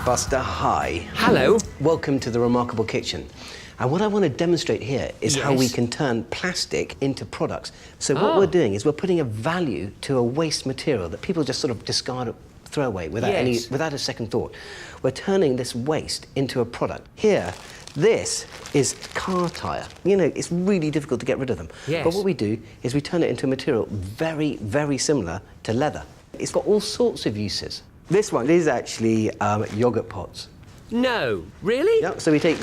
Buster, hi. Hello. Welcome to the Remarkable Kitchen. And what I want to demonstrate here is how we can turn plastic into products. So what we're doing is we're putting a value to a waste material that people just sort of discard, throw away without a second thought. We're turning this waste into a product. Here, this is car tyre. You know, it's really difficult to get rid of them. Yes. But what we do is we turn it into a material very, very similar to leather. It's got all sorts of uses. This one is actually yogurt pots. No, really? Yeah, so we take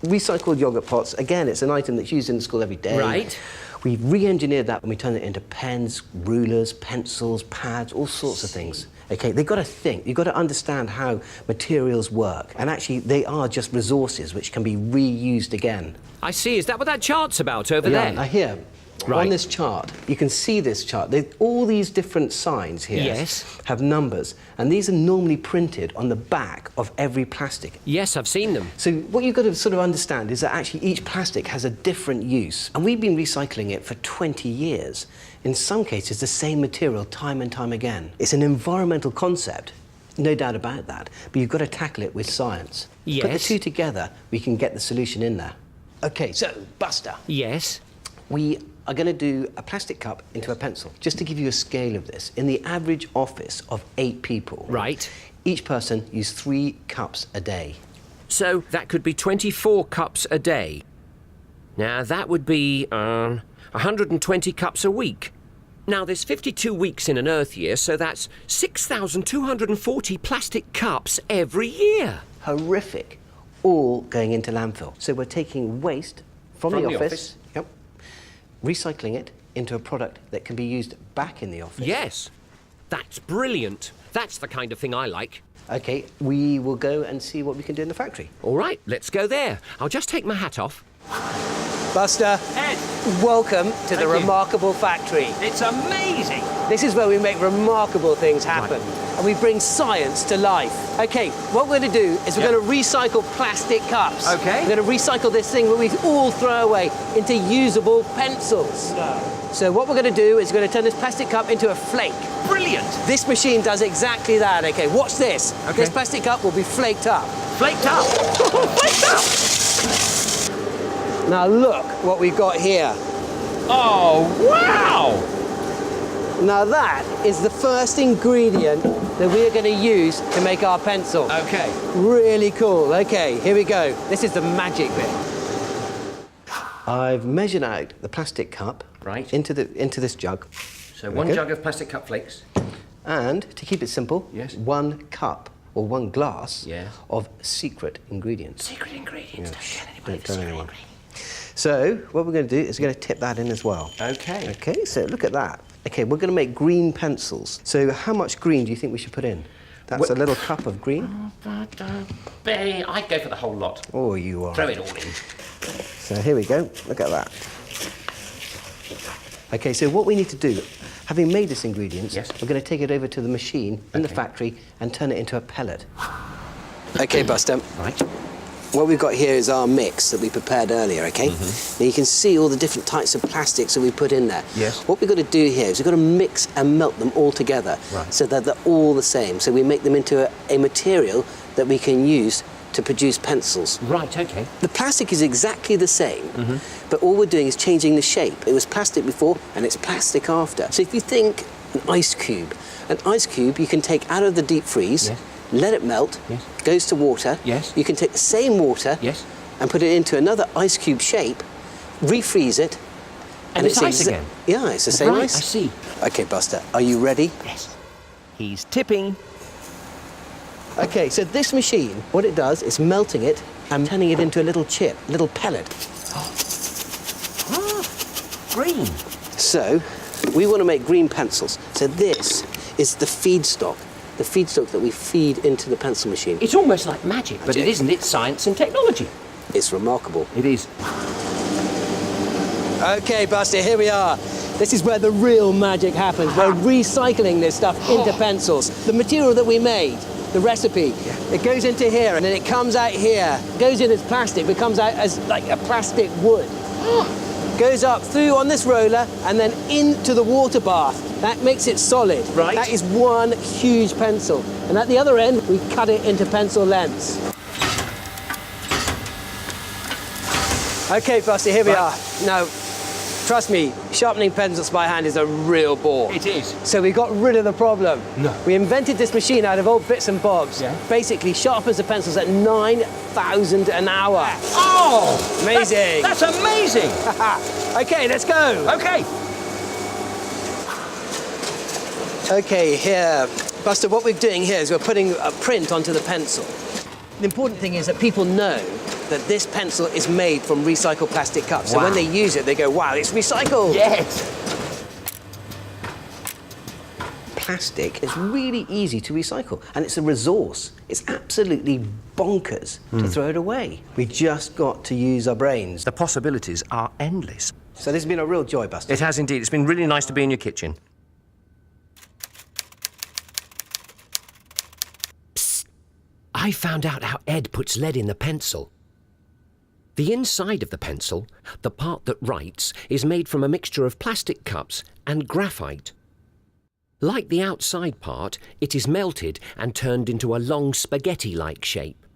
recycled yogurt pots. Again, it's an item that's used in the school every day. Right. We've re-engineered that and we turn it into pens, rulers, pencils, pads, all sorts of things. Okay, they've got to think. You've got to understand how materials work. And actually, they are just resources which can be reused again. I see. Is that what that chart's about over there? Now here, on this chart, you can see this chart. All these different signs here have numbers, and these are normally printed on the back of every plastic. Yes, I've seen them. So what you've got to sort of understand is that actually each plastic has a different use, and we've been recycling it for 20 years. In some cases, the same material time and time again. It's an environmental concept, no doubt about that, but you've got to tackle it with science. Yes. Put the two together, we can get the solution in there. Okay, so, Buster. Yes. We are going to do a plastic cup into a pencil. Just to give you a scale of this, in the average office of 8 people, Right. each person uses 3 cups a day. So that could be 24 cups a day. Now, that would be 120 cups a week. Now, there's 52 weeks in an Earth year, so that's 6,240 plastic cups every year. Horrific. All going into landfill. So we're taking waste from the office. Yep. Recycling it into a product that can be used back in the office. Yes. That's brilliant. That's the kind of thing I like. Okay, we will go and see what we can do in the factory. All right, let's go there. I'll just take my hat off. Buster, Ed, welcome to the you. Remarkable Factory. It's amazing. This is where we make remarkable things happen. And we bring science to life. Okay, what we're going to do is we're going to recycle plastic cups. Okay. We're going to recycle this thing that we all throw away into usable pencils. No. So what we're going to do is we're going to turn this plastic cup into a flake. Brilliant. This machine does exactly that. Okay, watch this. Okay. This plastic cup will be flaked up. Flaked up. Flaked up. Now look what we've got here. Oh, wow. Now that is the first ingredient that we are going to use to make our pencil. Okay. Really cool. Okay, here we go. This is the magic bit. I've measured out the plastic cup into this jug. So one jug of plastic cup flakes. And to keep it simple, 1 cup or 1 glass of secret ingredients. Secret ingredients. Yes. Don't tell anybody the secret ingredients. So what we're going to do is we're going to tip that in as well. Okay. Okay, so look at that. Okay, we're going to make green pencils. So how much green do you think we should put in? That's a little cup of green. I'd go for the whole lot. Oh, you are. Throw it all in. So here we go. Look at that. Okay, so what we need to do, having made this ingredients, we're going to take it over to the machine in the factory and turn it into a pellet. Okay, Buster. Right. What we've got here is our mix that we prepared earlier, okay? Now you can see all the different types of plastics that we put in there. Yes. What we've got to do here is we've got to mix and melt them all together so that they're all the same. So we make them into a material that we can use to produce pencils. Right, okay. The plastic is exactly the same, but all we're doing is changing the shape. It was plastic before and it's plastic after. So if you think an ice cube you can take out of the deep freeze, let it melt, goes to water. You can take the same water and put it into another ice cube shape, refreeze it. And it's ice again? Yeah, it's the same ice. I see. Okay, Buster, are you ready? Yes. He's tipping. Okay, so this machine, what it does is melting it and turning it into a little chip, little pellet. Green. So, we want to make green pencils. So this is the feedstock that we feed into the pencil machine. It's almost like magic, but it isn't. It's science and technology. It's remarkable. It is. Okay, Buster, here we are. This is where the real magic happens. We're recycling this stuff into pencils. The material that we made, the recipe, it goes into here and then it comes out here. It goes in as plastic, but comes out as like a plastic wood. Goes up through on this roller and then into the water bath. That makes it solid. Right. That is one huge pencil. And at the other end, we cut it into pencil lengths. Okay, Buster, here we are. Now, trust me, sharpening pencils by hand is a real bore. It is. So we got rid of the problem. No. We invented this machine out of old bits and bobs. Yeah. Basically sharpens the pencils at 9,000 an hour. Oh! Amazing. That's amazing! Okay, let's go. Okay. Okay, here. Buster, what we're doing here is we're putting a print onto the pencil. The important thing is that people know that this pencil is made from recycled plastic cups. So when they use it, they go, wow, it's recycled. Yes. Plastic is really easy to recycle, and it's a resource. It's absolutely bonkers to throw it away. We just got to use our brains. The possibilities are endless. So this has been a real joy, Buster. It has indeed. It's been really nice to be in your kitchen. Psst. I found out how Ed puts lead in the pencil. The inside of the pencil, the part that writes, is made from a mixture of plastic cups and graphite. Like the outside part, it is melted and turned into a long spaghetti-like shape.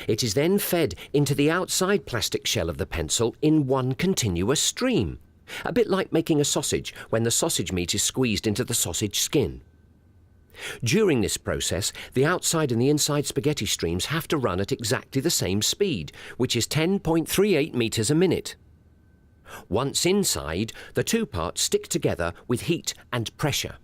It is then fed into the outside plastic shell of the pencil in one continuous stream, a bit like making a sausage when the sausage meat is squeezed into the sausage skin. During this process, the outside and the inside spaghetti streams have to run at exactly the same speed, which is 10.38 metres a minute. Once inside, the two parts stick together with heat and pressure.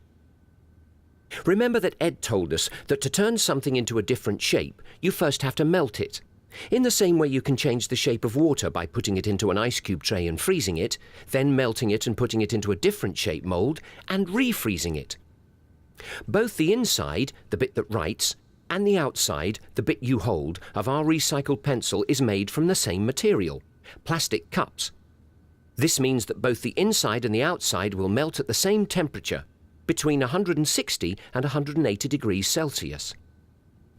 Remember that Ed told us that to turn something into a different shape, you first have to melt it. In the same way you can change the shape of water by putting it into an ice cube tray and freezing it, then melting it and putting it into a different shape mould and refreezing it. Both the inside, the bit that writes, and the outside, the bit you hold, of our recycled pencil is made from the same material, plastic cups. This means that both the inside and the outside will melt at the same temperature, between 160 and 180 degrees Celsius.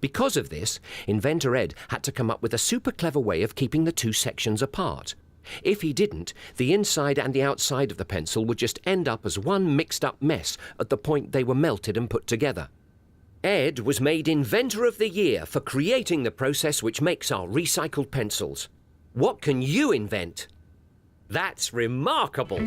Because of this, inventor Ed had to come up with a super clever way of keeping the two sections apart. If he didn't, the inside and the outside of the pencil would just end up as one mixed-up mess at the point they were melted and put together. Ed was made Inventor of the Year for creating the process which makes our recycled pencils. What can you invent? That's remarkable!